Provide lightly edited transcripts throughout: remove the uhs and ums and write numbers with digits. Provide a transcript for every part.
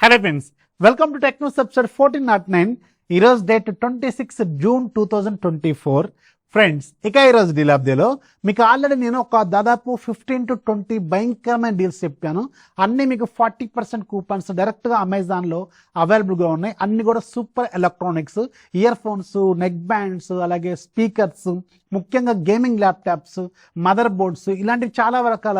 Hello friends, welcome to tech news episode 1409. ఈరోజు date 26 June 2024. Friends, ఇక ఈరోజు deal అప్డేట్లో మీకు ఆల్రెడీ నేను ఒక దాదాపు 15 to 20 భయంకరమైన డీల్స్ చెప్పాను. అన్నీ మీకు 40% కూపన్స్ డైరెక్ట్గా అమెజాన్లో అవైలబుల్గా ఉన్నాయి. అన్ని కూడా super electronics, ear phones, neck bands, అలాగే స్పీకర్స్, ముఖ్యంగా గేమింగ్ ల్యాప్టాప్స్, మదర్ బోర్డ్స్, ఇలాంటివి చాలా రకాల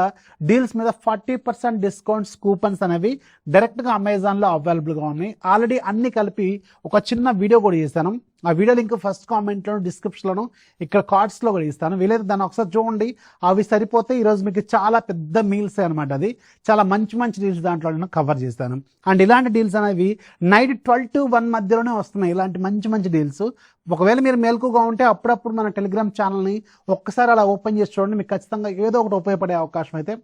డీల్స్ మీద 40% డిస్కౌంట్స్ కూపన్స్ అనేవి డైరెక్ట్గా అమెజాన్లో అవైలబుల్గా ఉన్నాయి. ఆల్రెడీ అన్ని కలిపి ఒక చిన్న వీడియో కూడా చేశాను. ఆ వీడియో లింక్ ఫస్ట్ కామెంట్లోను, డిస్క్రిప్షన్లోను, ఇక్కడ కార్డ్స్లో కూడా ఇస్తాను. వీలైతే దాన్ని ఒకసారి చూడండి. అవి సరిపోతే ఈరోజు మీకు చాలా పెద్ద మీల్స్ అనమాట. అది చాలా మంచి మంచి డీల్స్ దాంట్లో నేను కవర్ చేస్తాను. అండ్ ఇలాంటి డీల్స్ అనేవి నైట్ 12 to 1 మధ్యలోనే వస్తున్నాయి. ఇలాంటి మంచి మంచి డీల్స్. ఒకవేళ మీరు మేల్కుగా ఉంటే అప్పుడప్పుడు మన టెలిగ్రామ్ ఛానల్ని ఒక్కసారి అలా ఓపెన్ చేసి చూడండి. మీకు ఖచ్చితంగా ఏదో ఒకటి ఉపయోగపడే అవకాశం అయితే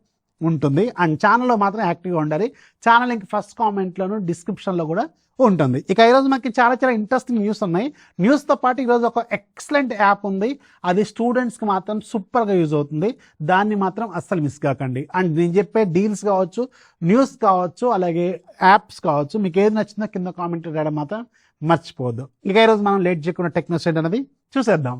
ఉంటుంది. అండ్ ఛానల్లో మాత్రం యాక్టివ్గా ఉండాలి. ఛానల్ లింక్ ఫస్ట్ కామెంట్లోను, డిస్క్రిప్షన్లో కూడా ఉంటుంది. ఇక ఈరోజు మనకి చాలా చాలా ఇంట్రెస్టింగ్ న్యూస్ ఉన్నాయి. న్యూస్తో పాటు ఈరోజు ఒక ఎక్సలెంట్ యాప్ ఉంది. అది స్టూడెంట్స్కి మాత్రం సూపర్గా యూజ్ అవుతుంది. దాన్ని మాత్రం అస్సలు మిస్ కాకండి. అండ్ నేను చెప్పే డీల్స్ కావచ్చు, న్యూస్ కావచ్చు, అలాగే యాప్స్ కావచ్చు, మీకు ఏది నచ్చిందో కింద కామెంట్ రాయడం మాత్రం మర్చిపోవద్దు. ఇక ఈరోజు మనం లేట్ చేయకుండా టెక్ న్యూస్ అనేది చూసేద్దాం.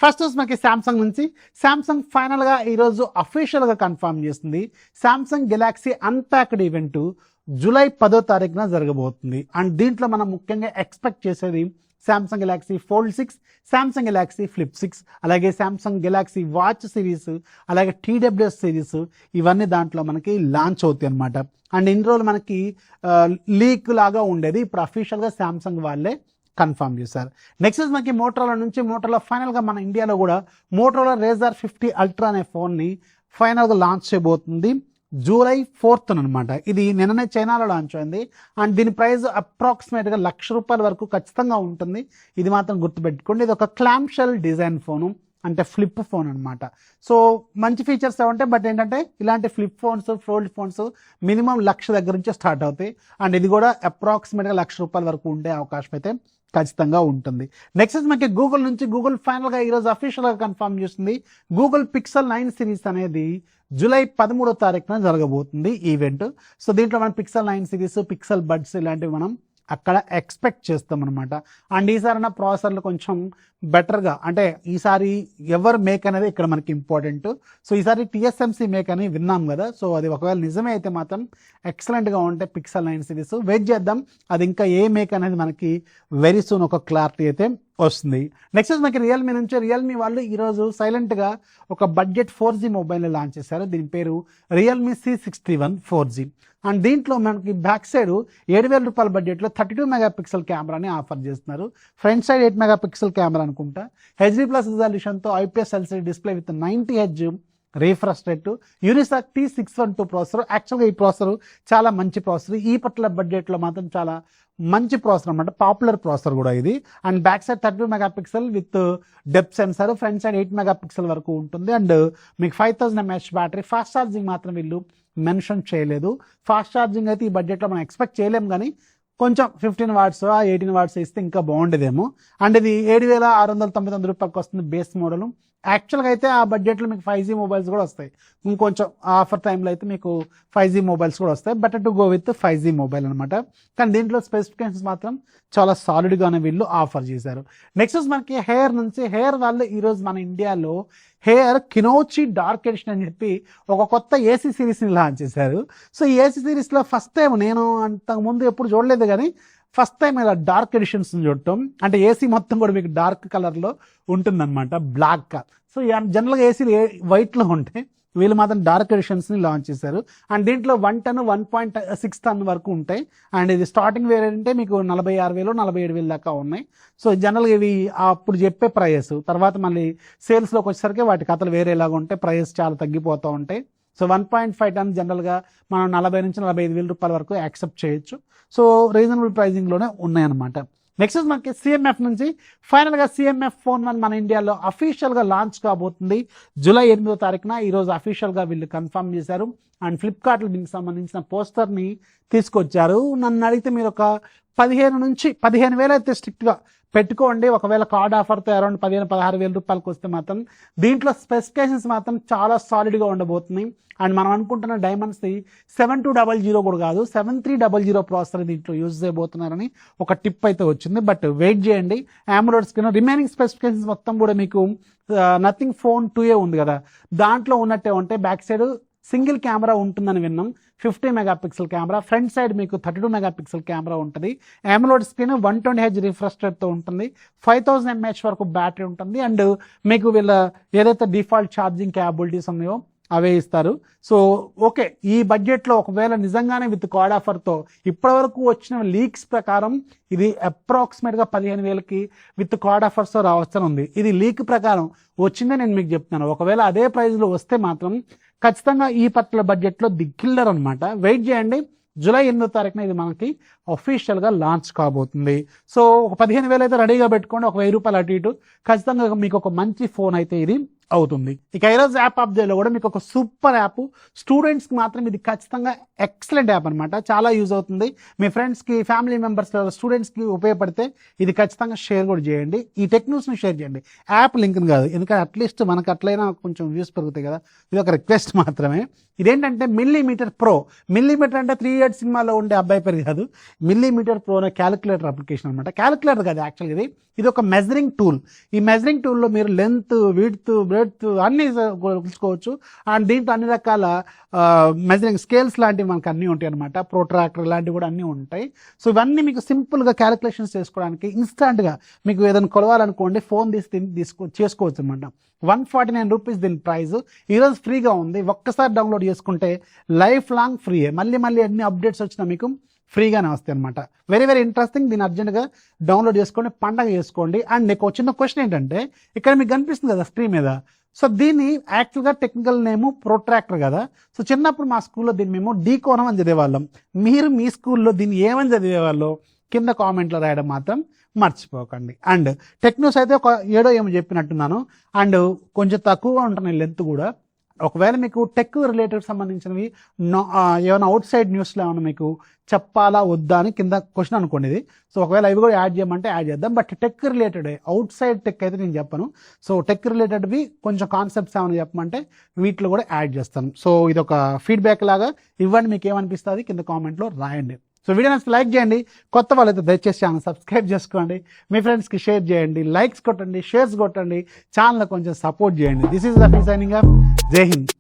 ఫస్ట్ మనకి శాంసంగ్ నుంచి. శాంసంగ్ ఫైనల్గా ఈరోజు అఫీషియల్గా కన్ఫర్మ్ చేస్తుంది. Samsung Galaxy unpacked event July 10వ తారీఖున జరగబోతుంది. అండ్ దీంట్లో మనం ముఖ్యంగా ఎక్స్పెక్ట్ చేసేది Samsung Galaxy fold 6, Samsung Galaxy flip 6, అలాగే శాంసంగ్ గెలాక్సీ వాచ్ సిరీస్, అలాగే TWS సిరీస్, ఇవన్నీ దాంట్లో మనకి లాంచ్ అవుతాయి అనమాట. అండ్ ఇన్ని రోజులు మనకి లీక్ లాగా ఉండేది. ఇప్పుడు అఫీషియల్గా శాంసంగ్ వాళ్ళే కన్ఫర్మ్ చేశారు. నెక్స్ట్ మనకి మోటరోలా నుంచి. మోటరోలా ఫైనల్గా మన ఇండియాలో కూడా మోటరోలా రేజర్ 50 అల్ట్రా అనే ఫోన్ని ఫైనల్గా లాంచ్ చేయబోతుంది జూలై 4th అనమాట. ఇది నిన్ననే చైనాలో లాంచ్ అయింది. అండ్ దీని ప్రైస్ అప్రాక్సిమేట్గా ₹1,00,000 వరకు ఖచ్చితంగా ఉంటుంది. ఇది మాత్రం గుర్తుపెట్టుకోండి. ఇది ఒక క్లామ్ షెల్ డిజైన్ ఫోను, అంటే ఫ్లిప్ ఫోన్ అనమాట. సో మంచి ఫీచర్స్ ఏమంటే, బట్ ఏంటంటే ఇలాంటి flip phones, fold phones minimum ₹1,00,000 దగ్గర నుంచే స్టార్ట్ అవుతాయి. అండ్ ఇది కూడా అప్రాక్సిమేట్గా ₹1,00,000 వరకు ఉండే అవకాశం అయితే ఖచ్చితంగా ఉంటుంది. నెక్స్ట్ మనకి గూగుల్ నుంచి. గూగుల్ ఫైనల్గా ఈరోజు అఫీషియల్గా కన్ఫర్మ్ చేస్తుంది. గూగుల్ పిక్సెల్ 9 సిరీస్ అనేది జూలై 13వ తారీఖున జరగబోతుంది ఈవెంట్. సో దీంట్లో మనం పిక్సెల్ 9 సిరీస్, పిక్సెల్ బడ్స్ ఇలాంటివి మనం అక్కడ ఎక్స్పెక్ట్ చేస్తాం అనమాట. అండ్ ఈసారి ప్రాసెసర్లు కొంచెం బెటర్గా, అంటే ఈసారి ఎవరు మేక్ అనేది ఇక్కడ మనకి ఇంపార్టెంట్. సో ఈసారి TSMC మేక్ అని విన్నాం కదా. సో అది ఒకవేళ నిజమే అయితే మాత్రం ఎక్సలెంట్గా ఉంటే పిక్సెల్ 9 సిరీస్ వెయిట్ చేద్దాం. అది ఇంకా ఏ మేక్ అనేది మనకి వెరీ సూన్ ఒక క్లారిటీ అయితే వస్తుంది. నెక్స్ట్ మనకి రియల్మీ నుంచి. రియల్మీ వాళ్ళు ఈరోజు సైలెంట్గా ఒక బడ్జెట్ 4G మొబైల్ని లాంచ్ చేశారు. దీని పేరు రియల్మీ C61 4G. అండ్ దీంట్లో మనకి బ్యాక్ సైడ్ ₹7,000 బడ్జెట్లో 32 మెగాపిక్సెల్ కెమెరాని ఆఫర్ చేస్తున్నారు. ఫ్రంట్ సైడ్ 8 మెగాపిక్సెల్ కెమెరా అనుకుంటా. HD+ రిజల్యూషన్తో IPS LCD display with 90 Hz refresh rate, Unisoc T612 processor. యాక్చువల్గా ఈ ప్రాసెసర్ చాలా మంచి ప్రాసెసర్. ఈ పట్ల బడ్జెట్లో మాత్రం చాలా మంచి ప్రాసెసర్ అనమాట. పాపులర్ ప్రాసెసర్ కూడా ఇది. And back side 32 megapixel with depth censor. Front side 8 megapixel వరకు ఉంటుంది. అండ్ మీకు 5000 mAh బ్యాటరీ. ఫాస్ట్ ఛార్జింగ్ మాత్రం వీళ్ళు మెన్షన్ చేయలేదు. ఫాస్ట్ ఛార్జింగ్ అయితే ఈ బడ్జెట్లో మనం ఎక్స్పెక్ట్ చేయలేము, కానీ కొంచెం 15 వాట్స్ 18 వాట్స్ ఇస్తే ఇంకా బాగుండేదేమో. అండ్ ఇది ₹7,699 వస్తుంది బేస్ మోడల్. యాక్చువల్గా అయితే ఆ బడ్జెట్లో మీకు 5G మొబైల్స్ కూడా వస్తాయి. ఇంకొంచెం ఆఫర్ టైంలో అయితే మీకు 5G మొబైల్స్ కూడా వస్తాయి. Better to go with 5G mobile అనమాట. కానీ దీంట్లో స్పెసిఫికేషన్స్ మాత్రం చాలా సాలిడ్గానే వీళ్ళు ఆఫర్ చేశారు. నెక్స్ట్ మనకి హెయిర్ నుంచి. హెయిర్ వాళ్ళు ఈరోజు మన ఇండియాలో హెయిర్ కినోచి డార్క్ ఎడిషన్ అని చెప్పి ఒక కొత్త AC సిరీస్ని లాంచ్ చేశారు. సో ఈ AC సిరీస్లో ఫస్ట్ టైం, నేను అంతకుముందు ఎప్పుడు చూడలేదు కానీ ఫస్ట్ టైం ఇలా డార్క్ ఎడిషన్స్ చూడటం. అంటే AC మొత్తం కూడా మీకు డార్క్ కలర్లో ఉంటుందన్నమాట, బ్లాక్గా. సో జనరల్గా AC వైట్లో ఉంటాయి, వీళ్ళు మాత్రం డార్క్ ఎడిషన్స్ని లాంచ్ చేశారు. అండ్ దీంట్లో 1 ton 1.6 ton వరకు ఉంటాయి. అండ్ ఇది స్టార్టింగ్ వేరియంటే మీకు 46,000 47,000 దాకా ఉన్నాయి. సో జనరల్గా ఇవి అప్పుడు చెప్పే ప్రైస్, తర్వాత మళ్ళీ సేల్స్లోకి వచ్చేసరికి వాటి కథలు వేరేలాగా ఉంటాయి, ప్రైస్ చాలా తగ్గిపోతూ ఉంటాయి. సో 1.5 ton జనరల్గా మనం 40,000 నుంచి 45,000 వరకు యాక్సెప్ట్ చేయొచ్చు. సో రీజనబుల్ ప్రైజింగ్లోనే ఉన్నాయన్నమాట. నెక్స్ట్ మనకి CMF నుంచి. ఫైనల్గా CMF ఫోన్ మన ఇండియాలో అఫీషియల్గా లాంచ్ కాబోతుంది జూలై 8వ తారీఖున. ఈరోజు అఫీషియల్గా వీళ్ళు కన్ఫర్మ్ చేశారు. అండ్ ఫ్లిప్కార్ట్లో దీనికి సంబంధించిన పోస్టర్ని తీసుకొచ్చారు. నన్ను అడిగితే మీరు ఒక 15,000 అయితే స్ట్రిక్ట్గా పెట్టుకోండి. ఒకవేళ కార్డ్ ఆఫర్తో అరౌండ్ 15,000-16,000 రూపాయలకు వస్తే మాత్రం దీంట్లో స్పెసిఫికేషన్స్ మాత్రం చాలా సాలిడ్గా ఉండబోతున్నాయి. అండ్ మనం అనుకుంటున్న డైమండ్స్ది 7200 కూడా కాదు, 7300 ప్రాసెసర్ దీంట్లో యూజ్ చేయబోతున్నారని ఒక టిప్ అయితే వచ్చింది. బట్ వెయిట్ చేయండి. AMOLED స్క్రీన్ రిమైనింగ్ స్పెసిఫికేషన్స్ మొత్తం కూడా మీకు నథింగ్ ఫోన్ 2A ఉంది కదా, దాంట్లో ఉన్నట్టే ఉంటాయి. బ్యాక్ సైడ్ సింగిల్ కెమెరా ఉంటుందని విన్నాం, 50 మెగాపిక్సెల్ కెమెరా. ఫ్రంట్ సైడ్ మీకు 32 మెగాపిక్సెల్ కెమెరా ఉంటుంది. AMOLED స్క్రీన్ 120Hz రిఫ్రెష్ రేట్తో ఉంటుంది. 5000 mAh వరకు బ్యాటరీ ఉంటుంది. అండ్ మీకు వీళ్ళ ఏదైతే డిఫాల్ట్ ఛార్జింగ్ క్యాపబిలిటీస్ ఉన్నాయో అవే ఇస్తారు. సో ఓకే, ఈ బడ్జెట్లో ఒకవేళ నిజంగానే విత్ కార్డ్ ఆఫర్తో ఇప్పటివరకు వచ్చిన లీక్స్ ప్రకారం ఇది అప్రాక్సిమేట్గా 15,000కి విత్ కార్డ్ ఆఫర్స్తో రావచ్చని ఉంది. ఇది లీక్ ప్రకారం వచ్చిందే నేను మీకు చెప్తున్నాను. ఒకవేళ అదే ప్రైస్లో వస్తే మాత్రం ఖచ్చితంగా ఈ పర్టికులర్ బడ్జెట్లో ది కిల్లర్ అనమాట. వెయిట్ చేయండి. జూలై 8వ తారీఖున ఇది మనకి అఫీషియల్గా లాంచ్ కాబోతుంది. సో ఒక 15,000 అయితే రెడీగా పెట్టుకోండి. ఒక 1000 రూపాయలు అటు ఇటు ఖచ్చితంగా మీకు ఒక మంచి ఫోన్ అయితే ఇది అవుతుంది. ఇక ఈరోజు యాప్ అప్డేట్లో కూడా మీకు ఒక సూపర్ యాప్, స్టూడెంట్స్కి మాత్రం ఇది ఖచ్చితంగా ఎక్సలెంట్ యాప్ అనమాట. చాలా యూజ్ అవుతుంది. మీ ఫ్రెండ్స్కి, ఫ్యామిలీ మెంబర్స్, స్టూడెంట్స్కి ఉపయోగపడితే ఇది ఖచ్చితంగా షేర్ కూడా చేయండి. ఈ టెక్ న్యూస్ని షేర్ చేయండి, యాప్ లింక్ని కాదు. ఎందుకంటే అట్లీస్ట్ మనకు అట్లయినా కొంచెం వ్యూస్ పెరుగుతాయి కదా. ఇది ఒక రిక్వెస్ట్ మాత్రమే. ఇదేంటంటే మిల్లీమీటర్ ప్రో. మిల్లీమీటర్ అంటే 3 Idiots సినిమాలో ఉండే అబ్బాయి పేరు కాదు, మిల్లీమీటర్ ప్రో అనే క్యాలిక్యులేటర్ అప్లికేషన్ అనమాట. క్యాలిక్యులేటర్ కాదు యాక్చువల్గా, ఇది ఒక మెజరింగ్ టూల్. ఈ మెజరింగ్ టూల్లో మీరు లెంత్, విడ్త్, బ్రెడ్త్ అన్నీ కొలుచుకోవచ్చు. అండ్ దీంట్లో అన్ని రకాల మెజరింగ్ స్కేల్స్ లాంటివి మనకు అన్నీ ఉంటాయి అనమాట. ప్రోట్రాక్టర్ ఇలాంటివి కూడా అన్నీ ఉంటాయి. సో ఇవన్నీ మీకు సింపుల్గా క్యాలిక్యులేషన్స్ చేసుకోవడానికి ఇన్స్టాంట్గా మీకు ఏదైనా కొలవాలనుకోండి, ఫోన్ చేసుకోవచ్చు అనమాట. 149 రూపీస్ దీని ప్రైస్. ఈరోజు ఫ్రీగా ఉంది. ఒక్కసారి డౌన్లోడ్ చేసుకుంటే లైఫ్ లాంగ్ ఫ్రీయే. మళ్ళీ అన్ని అప్డేట్స్ వచ్చినా మీకు ఫ్రీగానే వస్తాయి అనమాట. Very very interesting. దీన్ని అర్జెంట్గా డౌన్లోడ్ చేసుకోండి, పండగ చేసుకోండి. అండ్ నీకు చిన్న క్వశ్చన్ ఏంటంటే, ఇక్కడ మీకు కనిపిస్తుంది కదా స్క్రీన్ మీద, సో దీన్ని యాక్చువల్గా టెక్నికల్ నేము ప్రొట్రాక్టర్ కదా. సో చిన్నప్పుడు మా స్కూల్లో దీన్ని మేము డీకోనం అని చదివేవాళ్ళం. మీరు మీ స్కూల్లో దీన్ని ఏమని చదివేవాళ్ళు కింద కామెంట్లో రాయడం మాత్రం మర్చిపోకండి. అండ్ టెక్ న్యూస్ అయితే ఒక 7 ఏమో చెప్పినట్టున్నాను. అండ్ కొంచెం తక్కువగా ఉంటున్నాయి లెంత్ కూడా. ఒకవేళ మీకు టెక్ రిలేటెడ్ సంబంధించినవి ఏమైనా అవుట్ సైడ్ న్యూస్లో ఏమైనా మీకు చెప్పాలా వద్దా అని కింద క్వశ్చన్ అనుకోండి ఇది. సో ఒకవేళ అవి కూడా యాడ్ చేయమంటే యాడ్ చేద్దాం. But tech related, out side tech అయితే నేను చెప్పను. సో టెక్ రిలేటెడ్వి కొంచెం కాన్సెప్ట్స్ ఏమైనా చెప్పమంటే వీటిలో కూడా యాడ్ చేస్తాను. సో ఇది ఒక ఫీడ్బ్యాక్ లాగా ఇవ్వండి. మీకు ఏమనిపిస్తుంది కింద కామెంట్లో రాయండి. సో వీడియో నచ్చితే లైక్ చేయండి. కొత్త వాళ్ళైతే దయచేసి ఛానల్ సబ్స్క్రైబ్ చేసుకోండి. మీ ఫ్రెండ్స్కి షేర్ చేయండి, లైక్స్ కొట్టండి, షేర్స్ కొట్టండి, ఛానల్ కొంచెం సపోర్ట్ చేయండి. This is Rafi signing off. జై హింద్.